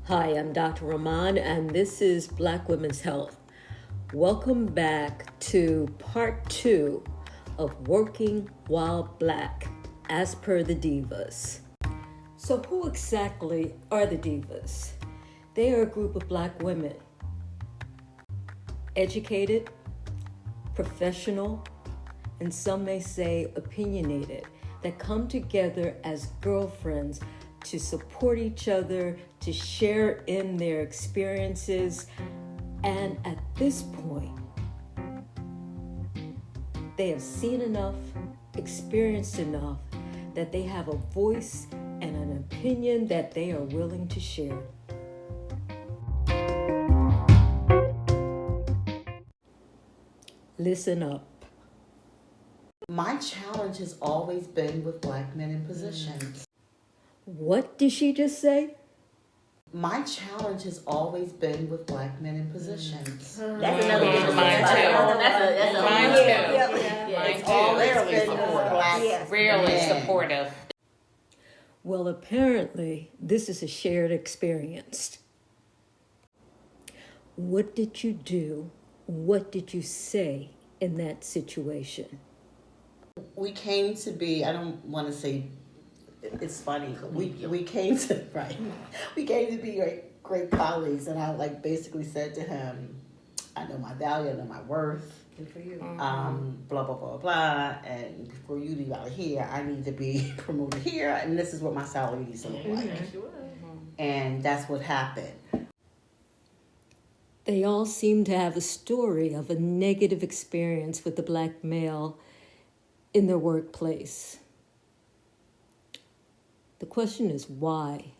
Hi, I'm Dr. Rahman, and this is Black Women's Health. Welcome back to part 2 of Working While Black, as per the Divas. So who exactly are the Divas? They are a group of Black women, educated, professional, and some may say opinionated, that come together as girlfriends to support each other, to share in their experiences, and at this point, they have seen enough, experienced enough, that they have a voice and an opinion that they are willing to share. Listen up. My challenge has always been with Black men in positions. What did she just say? My challenge has always been with Black men in positions. That's another good Mine too. That's a Mine yeah. too. Yeah. Mine Always too. been with Black Rarely men. supportive. Well, apparently, this is a shared experience. What did you do? What did you say in that situation? We came to be, I don't want to say, it's funny, we came to, right, we came to be great colleagues, and I basically said to him, I know my value, I know my worth. Good for you. Blah, blah, blah, blah, and before you leave out of here, I need to be promoted here, and this is what my salary needs to look like. And that's what happened. They all seem to have a story of a negative experience with the Black male in their workplace. The question is why,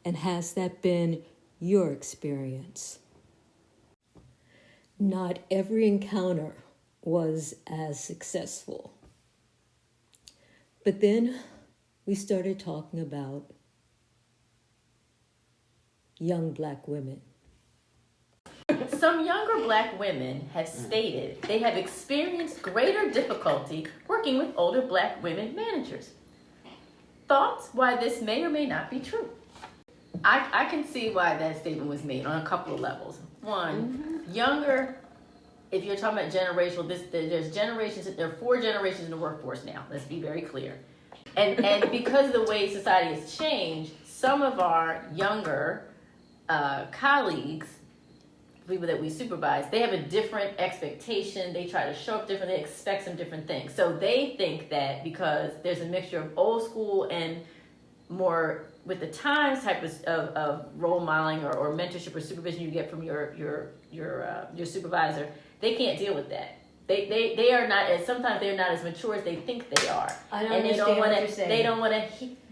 and has that been your experience? Not every encounter was as successful. But then we started talking about young Black women. Some younger Black women have stated they have experienced greater difficulty working with older Black women managers. Thoughts why this may or may not be true? I can see why that statement was made on a couple of levels. One, younger, if you're talking about generational, there's generations, there are 4 generations in the workforce now. Let's be very clear. And because of the way society has changed, some of our younger colleagues, people that we supervise, they have a different expectation. They try to show up different. They expect some different things. So they think that because there's a mixture of old school and more with the times type of role modeling or mentorship or supervision you get from your supervisor, they can't deal with that. They are not as, sometimes they're not as mature as they think they are. I don't and they understand don't want what you're to. saying. They don't want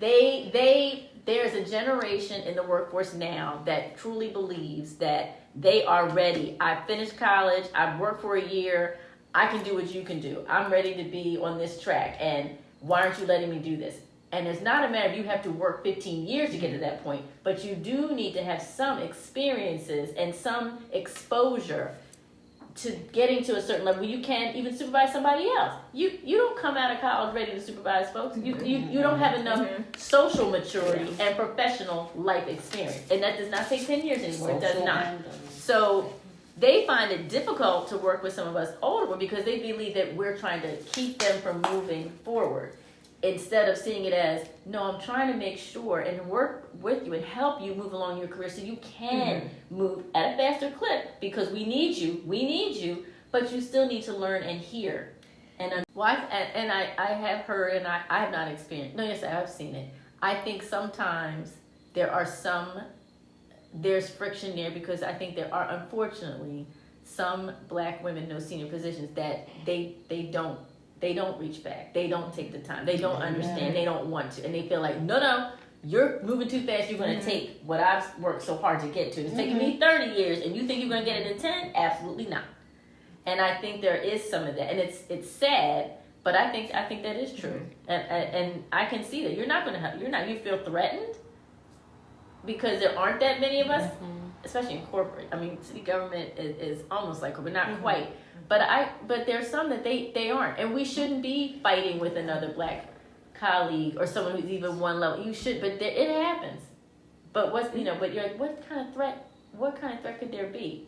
to. There's a generation in the workforce now that truly believes that they are ready. I finished college. I've worked for a year. I can do what you can do. I'm ready to be on this track. And why aren't you letting me do this? And it's not a matter of you have to work 15 years to get to that point, but you do need to have some experiences and some exposure to getting to a certain level. You can't even supervise somebody else. You don't come out of college ready to supervise folks. You don't have enough social maturity and professional life experience. And that does not take 10 years anymore. It does not. So they find it difficult to work with some of us older ones because they believe that we're trying to keep them from moving forward. Instead of seeing it as, no, I'm trying to make sure and work with you and help you move along your career so you can move at a faster clip because we need you, but you still need to learn and hear. And I have heard, and I have not experienced, no, yes, I have seen it. I think sometimes there's friction there because I think there are, unfortunately, some Black women in those senior positions that they don't reach back. They don't take the time. They don't understand. They don't want to. And they feel like, no, you're moving too fast. You're going to take what I've worked so hard to get to. It's taking me 30 years, and you think you're going to get it in 10? Absolutely not. And I think there is some of that. And it's sad, but I think that is true. And I can see that. You're not going to help. You feel threatened because there aren't that many of us, especially in corporate. I mean, city government is almost like corporate, not quite. But there's some that they aren't, and we shouldn't be fighting with another Black colleague or someone who's even one level. You should, but it happens. But but you're like, what kind of threat could there be?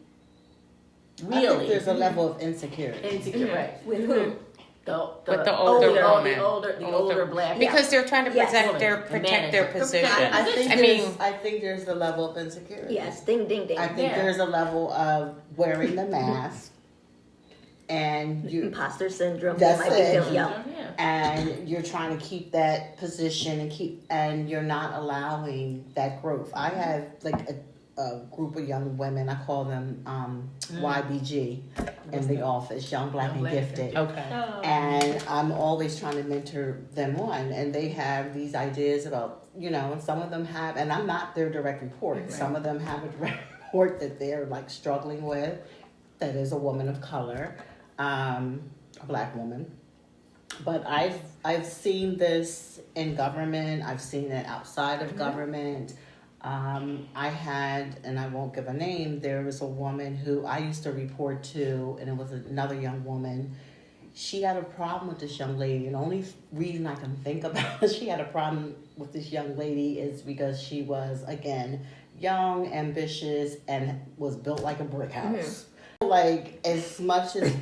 Really? I think there's a level of insecurity. Insecure, right? With who? With the older woman. The older black. Because they're trying to protect their position. I think there's a level of insecurity. Yes, ding, ding, ding. I think there's a level of wearing the mask. And you imposter syndrome. That's it. And you're trying to keep that position and you're not allowing that growth. I have like a group of young women. I call them YBG in the office, Young Black and Gifted. Okay. Oh. And I'm always trying to mentor them on, and they have these ideas about and some of them have, and I'm not their direct report. Right. Some of them have a direct report that they're like struggling with. That is a woman of color. A black woman, but I've seen this in government. I've seen it outside of government. I had, and I won't give a name. There was a woman who I used to report to, and it was another young woman. She had a problem with this young lady, and the only reason I can think about she had a problem with this young lady is because she was again young, ambitious, and was built like a brick house. Mm-hmm. Like, as much as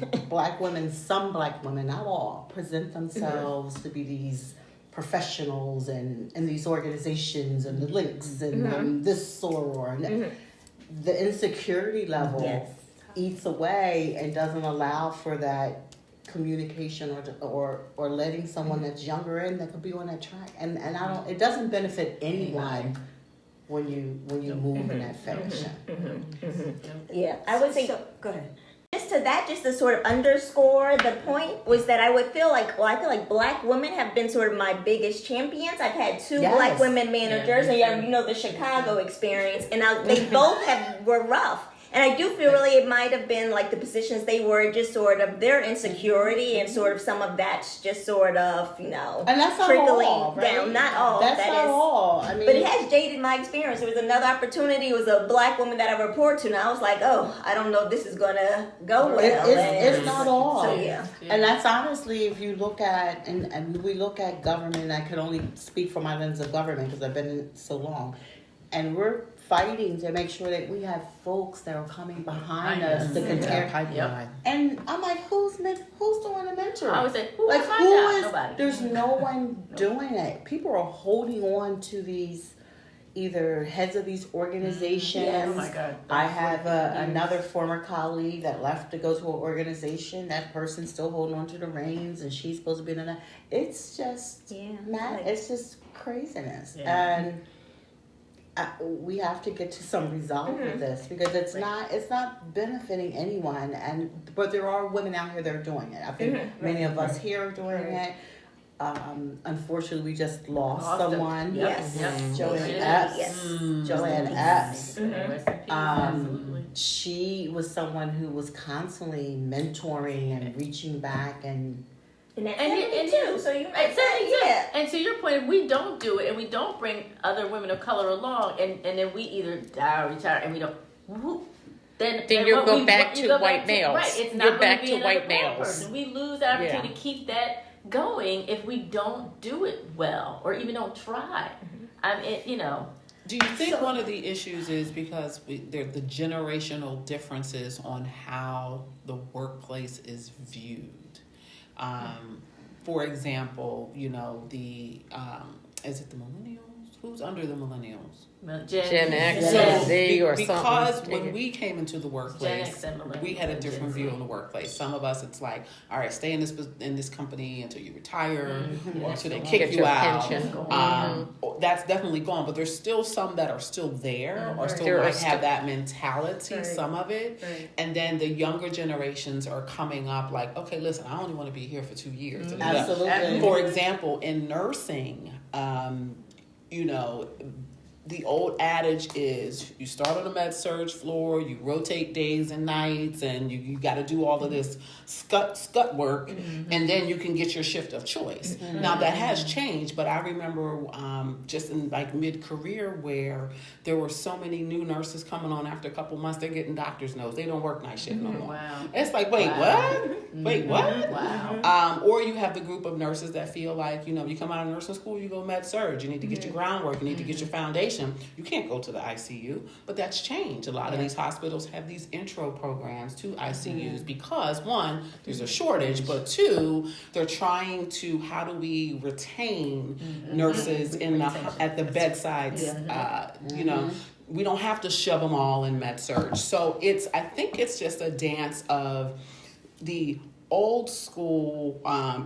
some black women, not all, present themselves to be these professionals and these organizations and the links and this soror, and the insecurity level eats away and doesn't allow for that communication or letting someone that's younger in that could be on that track. And it doesn't benefit anyone. When you move in that fashion. Yeah, I would say, go ahead. Just to sort of underscore the point was that I feel like black women have been sort of my biggest champions. I've had two black women managers, and the Chicago experience, and they both were rough. And I do feel really it might have been like the positions they were, just sort of their insecurity and sort of some of that's just sort of, and that's not trickling all, right? down. Not all. That's not all. I mean, but it has jaded my experience. There was another opportunity. It was a black woman that I report to, and I was like, oh, I don't know if this is going to go well. It's not all. So, yeah. And that's honestly, if you look at, and we look at government, I can only speak from my lens of government because I've been in it so long, and we're fighting to make sure that we have folks that are coming behind us to compare. And I'm like, who's doing the mentoring? I would say, nobody. There's no one doing it. People are holding on to these either heads of these organizations. Yes. Oh my God. I have another former colleague that left to go to an organization. That person's still holding on to the reins, and she's supposed to be in that. It's just mad. It's just craziness. And we have to get to some resolve with this because it's not benefiting anyone, but there are women out here that are doing it. I think many of us here are doing it. Unfortunately, we just lost someone. Joanne Epps. She was someone who was constantly mentoring and reaching back and too. So you and to your point, if we don't do it and we don't bring other women of color along, and then we either die or retire, and we don't, then you go back to white males. Right, it's not back to white males. We lose the opportunity to keep that going if we don't do it well or even don't try. Do you think one of the issues is because the generational differences on how the workplace is viewed? For example, is it the millennials? Who's under the millennials? Gen X, Gen Z, or because something. When we came into the workplace, we had a different view on the workplace. Some of us, it's like, all right, stay in this company until you retire, or until they kick you out. That's definitely gone, but there's still some that are still there, or still have that mentality. Some of it, and then the younger generations are coming up like, okay, listen, I only want to be here for 2 years. Absolutely. For example, in nursing, the old adage is you start on the med surge floor, you rotate days and nights, and you got to do all of this scut work, and then you can get your shift of choice. Now that has changed, but I remember just in like mid-career where there were so many new nurses coming on after a couple months, they're getting doctor's notes. They don't work night shift no more. Wow. It's like, wait, what? Wait, what? Wow. Or you have the group of nurses that feel like, you come out of nursing school, you go med surg, you need to get your groundwork, you need to get your foundation. You can't go to the ICU, but that's changed. A lot of these hospitals have these intro programs to ICUs because, one, there's a shortage, but two, they're trying to, how do we retain nurses at the bedsides, we don't have to shove them all in med surg. So I think it's just a dance of the old school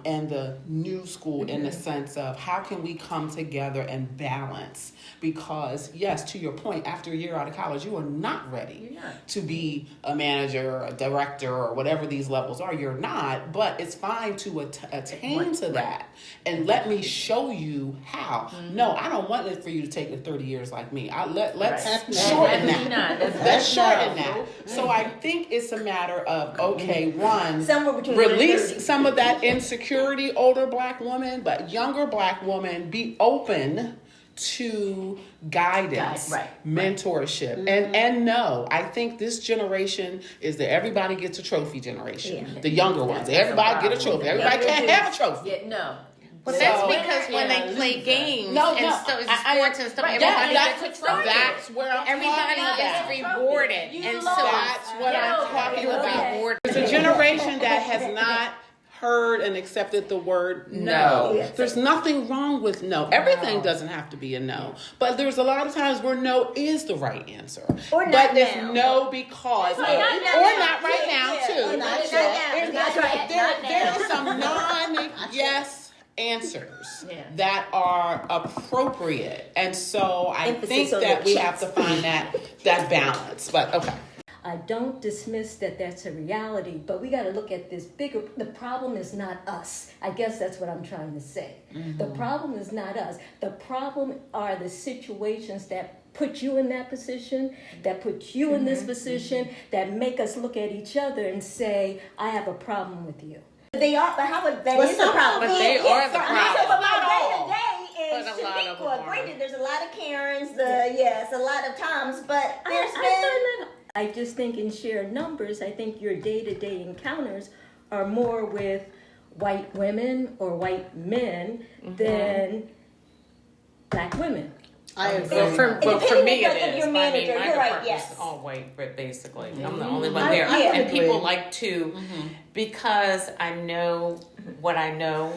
and the new school in the sense of how can we come together and balance, because yes, to your point, after a year out of college you are not ready to be a manager or a director or whatever these levels are. You're not, but it's fine to attain to that, and let me show you how. No, I don't want it for you to take it 30 years like me. Let's shorten that. Let's shorten that. So I think it's a matter of, okay, one, release some of that insecurity, older black women, but younger black women, be open to guidance, mentorship. And no, I think this generation is the everybody gets a trophy generation. The younger ones, everybody get a trophy. Everybody can't have a trophy. Well, that's because when they play games and sports and stuff, everybody gets a trophy. That's where everybody is rewarded, and so that's what I'm talking about. There's a generation that has not heard and accepted the word no. There's nothing wrong with no. Everything doesn't have to be a no, but there's a lot of times where no is the right answer. Or but it's no because or not right now too. There are some non-yes answers that are appropriate, and so I think that we have to find that balance. But okay, I don't dismiss that that's a reality, but we got to look at this bigger. The problem is not us. I guess that's what I'm trying to say. The problem is not us. The problem are the situations that put you in that position, that put you in this position, that make us look at each other and say, I have a problem with you. They are, but how would that is the problem? But they are the problem. But my day-to-day is Shaniqua. Granted, there's a lot of Karens, a lot of Toms, but I just think in sheer numbers, I think your day-to-day encounters are more with white women or white men than black women. I agree. Well, for me it is. My department is all white, but basically I'm the only one there. And people like to, because I know what I know.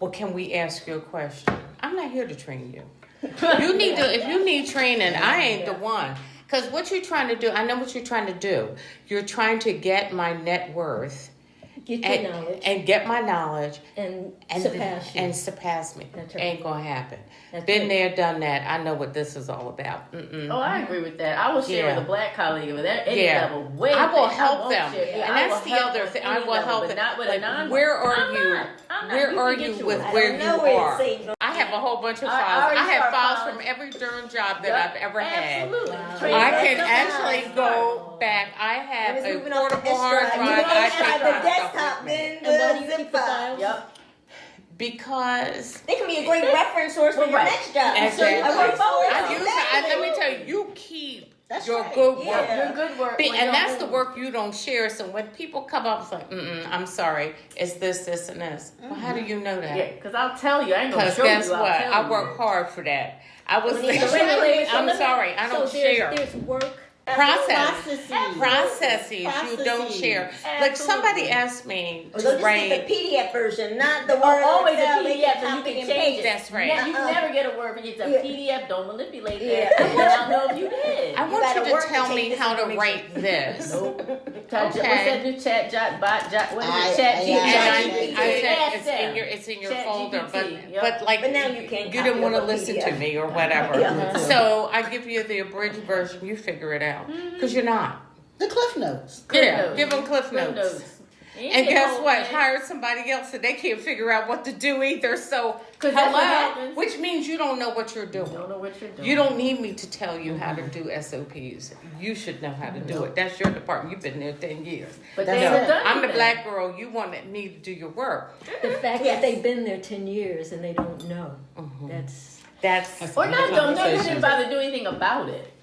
Well, can we ask you a question? I'm not here to train you. If you need training, I ain't the one. Because what you're trying to do, I know what you're trying to do. You're trying to get my net worth. Get your knowledge. And get my knowledge. And surpass me. That's right. Ain't gonna happen. Been there, done that. I know what this is all about. Oh, I agree with that. I will share with a black colleague over there. Level. I will help them. And that's the other thing. I will help them. Not with a non. Where are you? Where are you with where you are? I have a whole bunch of files. I have files from every darn job that I've ever had. Absolutely. I can actually go back. I have a portable hard drive. I have the desktop, then the zip file. Yep. Because they can be a great reference source for your next job. Exactly. Let me tell you, you keep your good work. Your good work. And that's the work you don't share. So when people come up, it's like, I'm sorry, it's this, and this. Well, how do you know that? Yeah, because I'll tell you. I ain't gonna show you. Because guess what? I work hard for that. I was I'm sorry, I don't share. There's work. Processes you don't share. Absolutely. Like somebody asked me to write the PDF version, not the word. Always a PDF, so you can change it. That's right. You never get a word when it's a PDF. Don't manipulate that. I don't know if you did. I want you to tell me how to write this. Nope. What's that new chat bot? What is it? Chat GPT. I said it's in your folder, but now you can't. You didn't want to listen to me or whatever. So I give you the abridged version. You figure it out. Because you're not. The Cliff Notes. Give them Cliff Notes. And guess what? Hire somebody else and they can't figure out what to do either. So, hello, which means you don't know what you're doing. You don't know what you're doing. You don't need me to tell you how to do SOPs. You should know how to do it. That's your department. You've been there 10 years. But I'm the black girl. You want me to do your work. The fact that they've been there 10 years and they don't know. That's or not don't know. They didn't bother to do anything about it.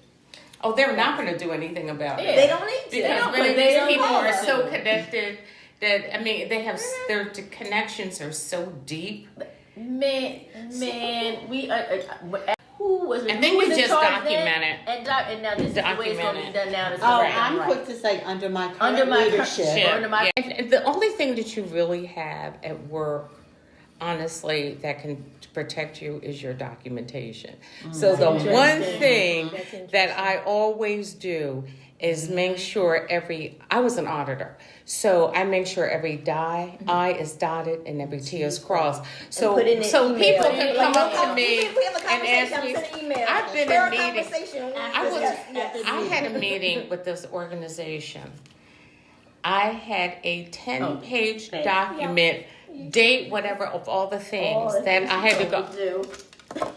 Oh, they're not going to do anything about it. They don't need to. Because many of these people are so connected that, I mean, they have, their connections are so deep. Man, we who was it? And then you just document it. And now this is the way it's going to be done now. I'm quick to say under my leadership. And the only thing that you really have at work, honestly, that can protect you is your documentation. So the one thing that I always do is make sure I was an auditor, so I make sure every I is dotted and every T is crossed. So people can come up to me and ask me. I've been in meetings. I had a meeting with this organization. I had a 10-page document, date, whatever, of all the things that I had to go.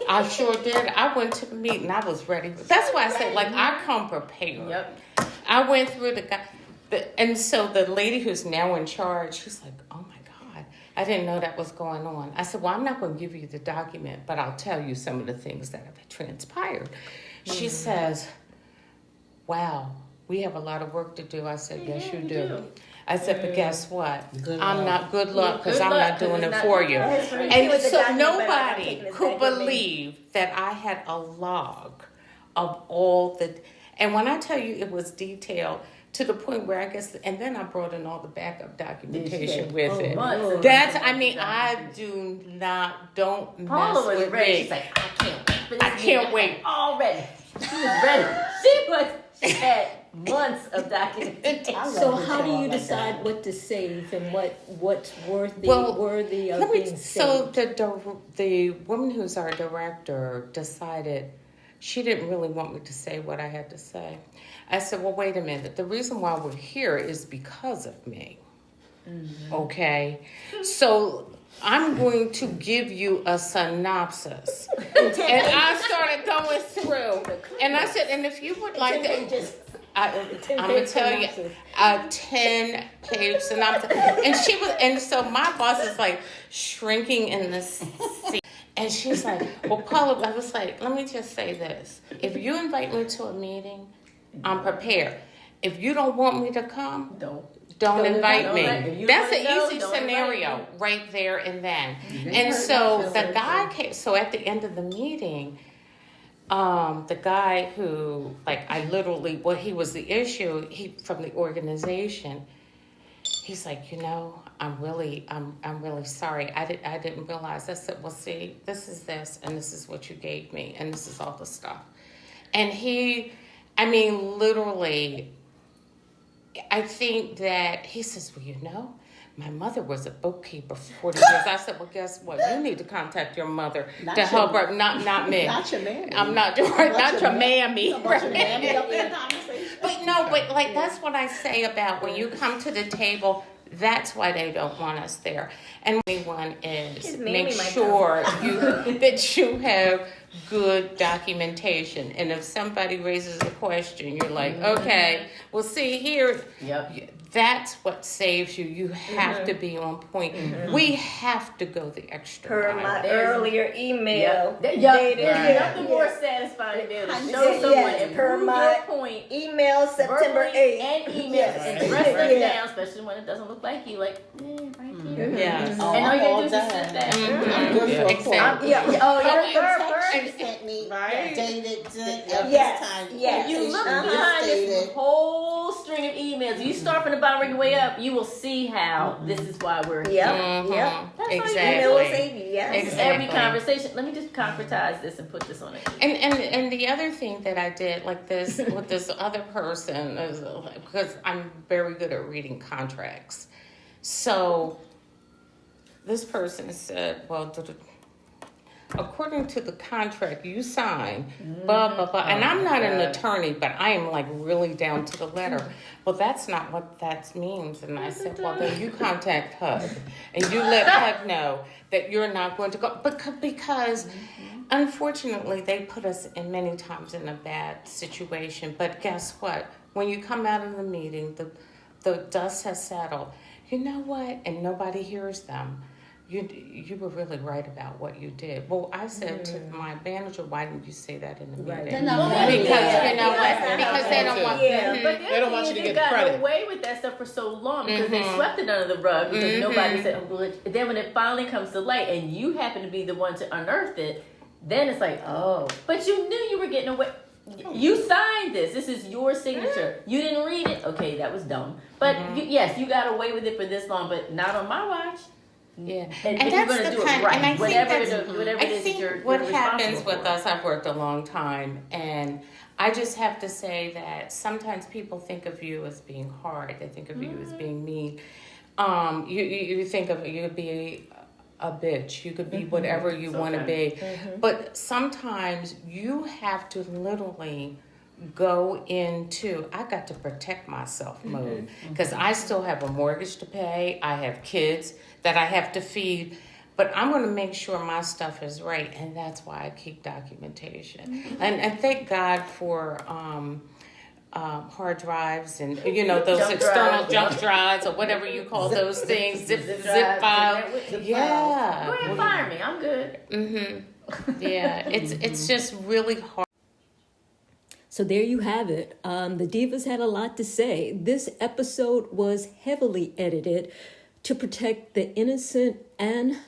I sure did. I went to the meeting. I was ready. That's why I said, like, I come prepared. Yep. I went through and so the lady who's now in charge, she's like, oh my God, I didn't know that was going on. I said, well, I'm not going to give you the document, but I'll tell you some of the things that have transpired. She says, wow, we have a lot of work to do. I said, yes, you do. I said, but guess what? I'm not good luck because I'm not doing it for you. And so nobody could believe that I had a log of all the, and when I tell you it was detailed to the point where I guess, and then I brought in all the backup documentation with it. That's, I mean, I don't mess with me. She's like, I can't wait. Already. She was ready. She had months of documentation. So how do you decide what to save and what's worthy of being saved? So the woman who's our director decided she didn't really want me to say what I had to say. I said, well, wait a minute. The reason why we're here is because of me. Mm-hmm. Okay? So I'm going to give you a synopsis. And I started going through. And I said, and if you would like to... I'm going to tell you a 10-page synopsis. And so my boss is like shrinking in the seat. And she's like, well, Paula, I was like, let me just say this. If you invite me to a meeting, I'm prepared. If you don't want me to come, don't invite me. That's an easy scenario right there and then. And so the guy came, so at the end of the meeting, the guy who, like, he was the issue, from the organization, he's like, I'm really sorry. I didn't realize. I said, well, see, this is this, and this is what you gave me, and this is all the stuff. And literally, I think that he says, well, my mother was a bookkeeper for 40 years. I said, well, guess what? You need to contact your mother to help her, not me. Not your mammy. I'm not your mammy. But that's what I say about when you come to the table. That's why they don't want us there. And one is make sure that you have good documentation. And if somebody raises a question, you're like, okay, well, see here. Yep. That's what saves you. You have to be on point. Mm-hmm. We have to go the extra mile. My earlier email. Nothing more satisfying than to show someone and prove your point. Email September 8th. And email and the rest of it down, especially when it doesn't look like you. Like, right here. Yes. And all you do is just sit there. I'm good for exactly. Your sent me dated this time. If you look behind this whole string of emails, you start from the bottom, work your way up, you will see how this is why we're here. Yep. That's exactly. all you save you. Yes. Exactly. Every conversation. Let me just concretize this and put this on it. And the other thing that I did, like this with this other person, is because I'm very good at reading contracts. So this person said, well, according to the contract you sign, blah, blah, blah. And I'm not an attorney, but I am like really down to the letter. Well, that's not what that means. And I said, well, then you contact HUD and you let HUD know that you're not going to go. Because unfortunately, they put us in many times in a bad situation. But guess what? When you come out of the meeting, the dust has settled. You know what? And nobody hears them. you were really right about what you did. Well, I said to my manager, why didn't you say that in the meeting? Because you know what? Because they don't want. But they don't want you to get the credit. They got away with that stuff for so long because they swept it under the rug because nobody said. Oh, then when it finally comes to light and you happen to be the one to unearth it, then it's like, oh, but you knew you were getting away. You signed this. This is your signature. You didn't read it. Okay, that was dumb. But yes, you got away with it for this long, but not on my watch. Yeah, and if you're going to do it right, and I think what happens with us, I've worked a long time, and I just have to say that sometimes people think of you as being hard. They think of you as being mean. You think of you could be a bitch. You could be whatever you want to be, but sometimes you have to literally go into I got to protect myself mode because I still have a mortgage to pay. I have kids that I have to feed, but I'm going to make sure my stuff is right, and that's why I keep documentation. And thank God for hard drives and those external jump drives or whatever you call those things, zip files. Yeah, go ahead and fire me. I'm good. Yeah, it's just really hard. So there you have it. The Divas had a lot to say. This episode was heavily edited to protect the innocent and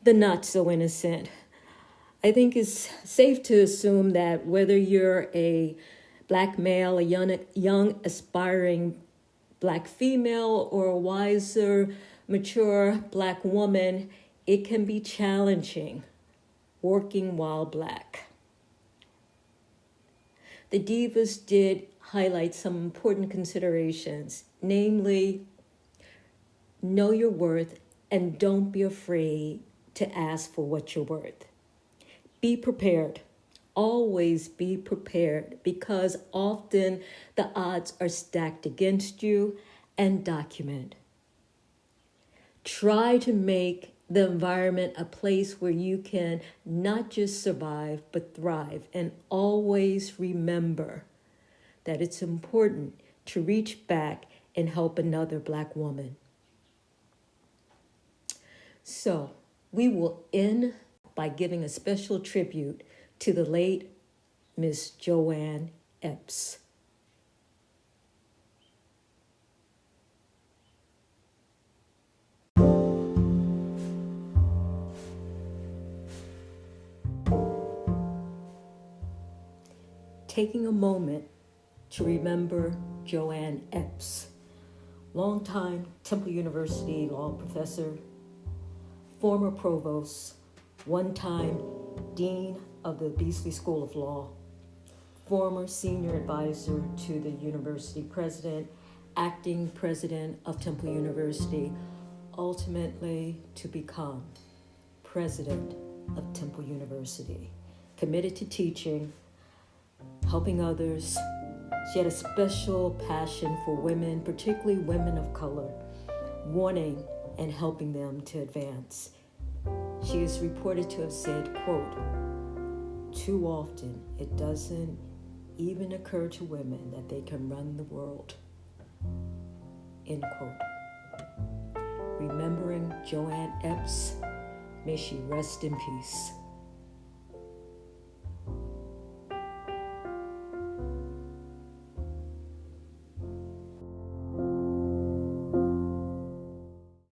the not so innocent. I think it's safe to assume that whether you're a Black male, a young aspiring Black female, or a wiser, mature Black woman, it can be challenging working while Black. The Divas did highlight some important considerations, namely, know your worth and don't be afraid to ask for what you're worth. Be prepared. Always be prepared because often the odds are stacked against you, and document. Try to make the environment a place where you can not just survive, but thrive. And always remember that it's important to reach back and help another Black woman. So we will end by giving a special tribute to the late Miss Joanne Epps. Taking a moment to remember Joanne Epps, longtime Temple University law professor, former provost, one-time dean of the Beasley School of Law, former senior advisor to the university president, acting president of Temple University, ultimately to become president of Temple University. Committed to teaching, helping others. She had a special passion for women, particularly women of color, wanting and helping them to advance. She is reported to have said, quote, "Too often it doesn't even occur to women that they can run the world," end quote. Remembering Joanne Epps, may she rest in peace.